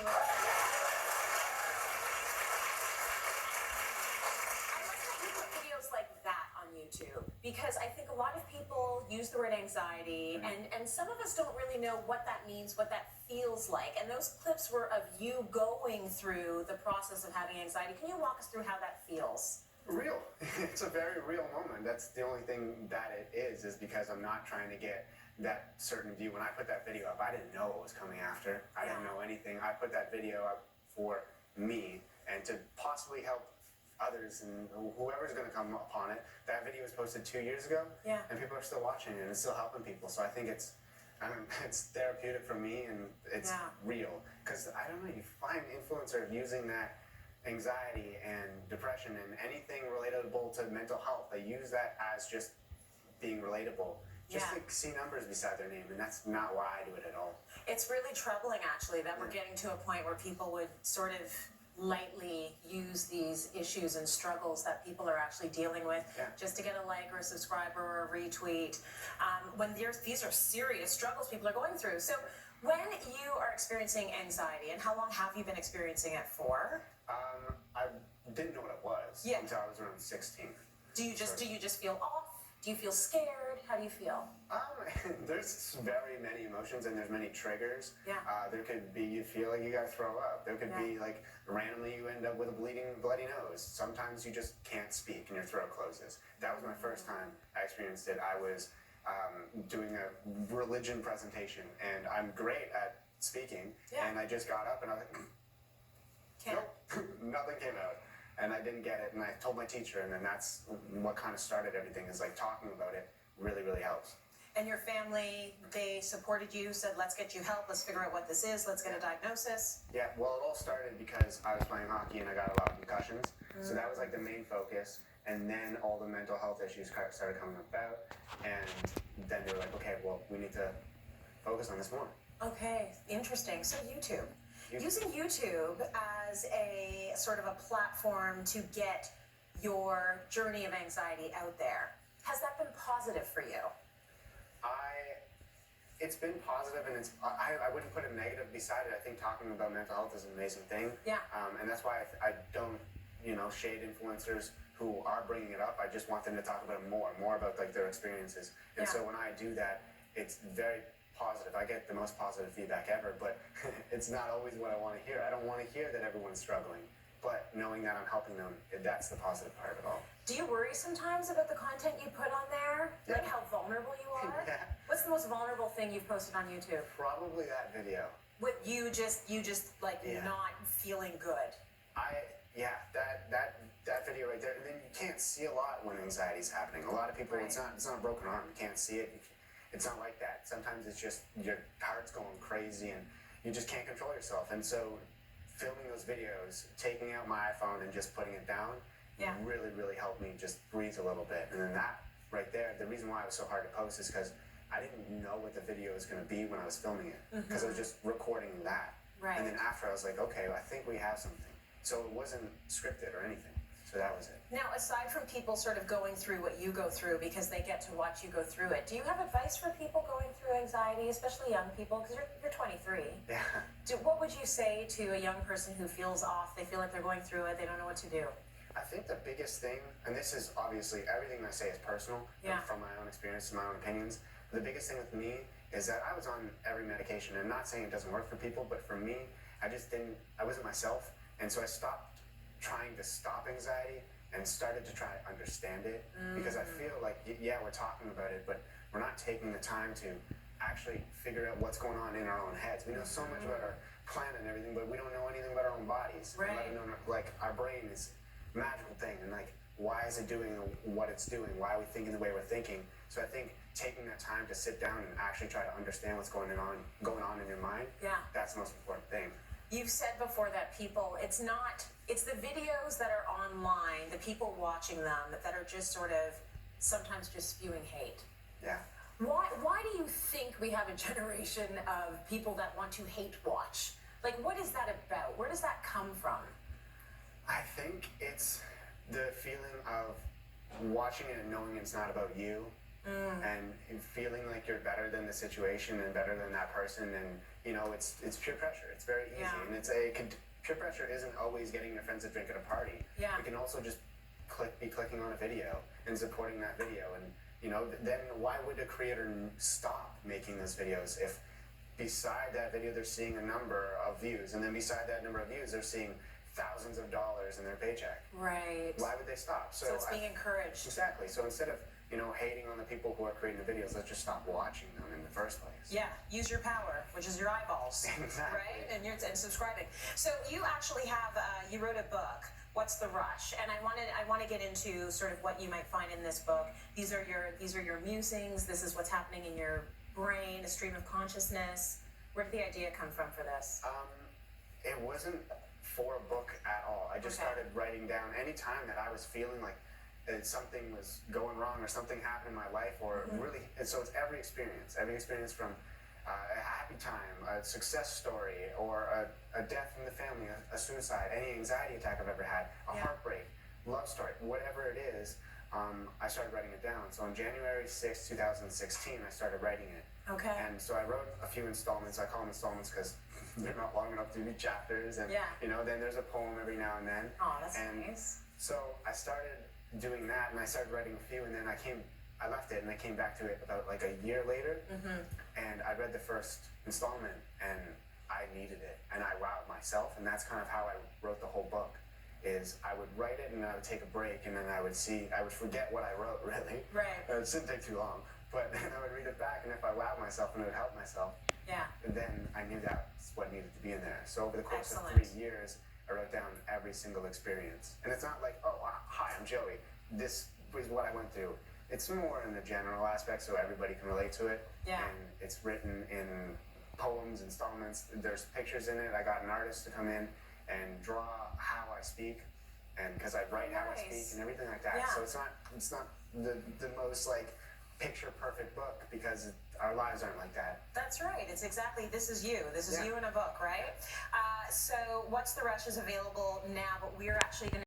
that you put videos like that on YouTube, because I think a lot of people use the word anxiety, and some of us don't really know what that means, what that feels like. And those clips were of you going through the process of having anxiety. Can you walk us through how that feels? Real. It's a very real moment. That's the only thing that it is because I'm not trying to get that certain view. When I put that video up, I didn't know what was coming after. I didn't know anything. I put that video up for me and to possibly help others and whoever's going to come upon it. That video was posted 2 years ago, and people are still watching it and it's still helping people. So I think it's therapeutic for me, and it's real. Because I don't know, you find influencers using that anxiety and depression and anything relatable to mental health. They use that as just being relatable. Just to see numbers beside their name, and that's not why I do it at all. It's really troubling, actually, that we're getting to a point where people would sort of lightly use these issues and struggles that people are actually dealing with just to get a like or a subscriber or a retweet, when these are serious struggles people are going through. So when you are experiencing anxiety, and how long have you been experiencing it for? I didn't know what it was until I was around 16. Do you just feel off? Do you feel scared? How do you feel? There's very many emotions and there's many triggers. There could be you feel like you gotta throw up. There could be like randomly you end up with a bloody nose. Sometimes you just can't speak and your throat closes. That was my first time I experienced it. I was doing a religion presentation and I'm great at speaking, and I just got up and I was like, nope, nothing came out. And I didn't get it, and I told my teacher, and then that's what kind of started everything, is like talking about it really, really helps. And your family, they supported you, said, let's get you help, let's figure out what this is, let's get a diagnosis? Yeah, well, it all started because I was playing hockey and I got a lot of concussions, so that was like the main focus, and then all the mental health issues started coming about, and then they were like, okay, well, we need to focus on this more. Okay, interesting. So YouTube. Using YouTube as a sort of a platform to get your journey of anxiety out there, has that been positive for you? It's been positive, and I wouldn't put a negative beside it. I think talking about mental health is an amazing thing. And that's why I don't, shade influencers who are bringing it up. I just want them to talk about it more about like their experiences. And so when I do that, it's very positive. I get the most positive feedback ever, but it's not always what I want to hear. I don't want to hear that everyone's struggling, but knowing that I'm helping them, that's the positive part of it all. Do you worry sometimes about the content you put on there? Like how vulnerable you are? What's the most vulnerable thing you've posted on YouTube? Probably that video. With you just like not feeling good. That video right there. And then you can't see a lot when anxiety's happening. A lot of people, it's not a broken arm. You can't see it. It's not like that. Sometimes it's just your heart's going crazy and you just can't control yourself. And so filming those videos, taking out my iPhone and just putting it down really, really helped me just breathe a little bit. And then that right there, the reason why it was so hard to post is because I didn't know what the video was going to be when I was filming it. Because I was just recording that. And then after I was like, okay, well, I think we have something. So it wasn't scripted or anything. So that was it. Now, aside from people sort of going through what you go through because they get to watch you go through it, do you have advice for people going through anxiety, especially young people? Because you're 23. Yeah. What would you say to a young person who feels off, they feel like they're going through it, they don't know what to do? I think the biggest thing, and this is obviously everything I say is personal, from my own experience and my own opinions, the biggest thing with me is that I was on every medication, and not saying it doesn't work for people, but for me, I wasn't myself, and so I stopped trying to stop anxiety and started to try to understand it, because I feel like, we're talking about it, but we're not taking the time to actually figure out what's going on in our own heads. We know so much about our planet and everything, but we don't know anything about our own bodies. Right. Let alone, like, our brain is a magical thing, and like, why is it doing what it's doing? Why are we thinking the way we're thinking? So I think taking that time to sit down and actually try to understand what's going on in your mind, that's the most important thing. You've said before that people, it's the videos that are online, the people watching them that are just sort of sometimes just spewing hate. Yeah. Why do you think we have a generation of people that want to hate watch? Like, what is that about? Where does that come from? I think it's the feeling of watching it and knowing it's not about you, and feeling like you're better than the situation and better than that person, and you know, it's peer pressure. It's very easy, Yeah. and peer pressure isn't always getting your friends to drink at a party. Yeah. It can also just be clicking on a video and supporting that video, and you know, then why would a creator stop making those videos if beside that video they're seeing a number of views, and then beside that number of views they're seeing thousands of dollars in their paycheck? Right. Why would they stop? So it's being encouraged. Exactly. So instead of, you know, hating on the people who are creating the videos, let's just stop watching them in the first place. Yeah, use your power, which is your eyeballs. Exactly. Right? And subscribing. So you actually have, you wrote a book, What's the Rush? And I want to get into sort of what you might find in this book. These are your musings. This is what's happening in your brain, a stream of consciousness. Where did the idea come from for this? It wasn't for a book at all. I just started writing down any time that I was feeling like something was going wrong or something happened in my life, or really, and so it's every experience from a happy time, a success story, or a death in the family, a suicide, any anxiety attack I've ever had, a heartbreak, love story, whatever it is. I started writing it down. So on January 6, 2016, I started writing it. Okay. And so I wrote a few installments. I call them installments because they're not long enough to be chapters. And, you know, then there's a poem every now and then. Oh, that's nice. So I started doing that, and I started writing a few, and then I left it, and I came back to it about like a year later. And I read the first installment, and I needed it. And I wowed myself, and that's kind of how I wrote the whole book. Is I would write it, and I would take a break, and then I would forget what I wrote, really. Right. It shouldn't take too long. But then I would read it back, and if I wowed myself and it would help myself, then I knew that's what needed to be in there. So over the course of 3 years, I wrote down every single experience. And it's not like, oh, hi, I'm Joey. This is what I went through. It's more in the general aspect so everybody can relate to it. Yeah. And it's written in poems, installments. There's pictures in it. I got an artist to come in and draw how I speak, and because I write how I speak and everything like that. So it's not the most like picture perfect book, because our lives aren't like that. That's right. It's exactly, this is you. This is you in a book, right? So What's the Rush is available now, but we're actually going to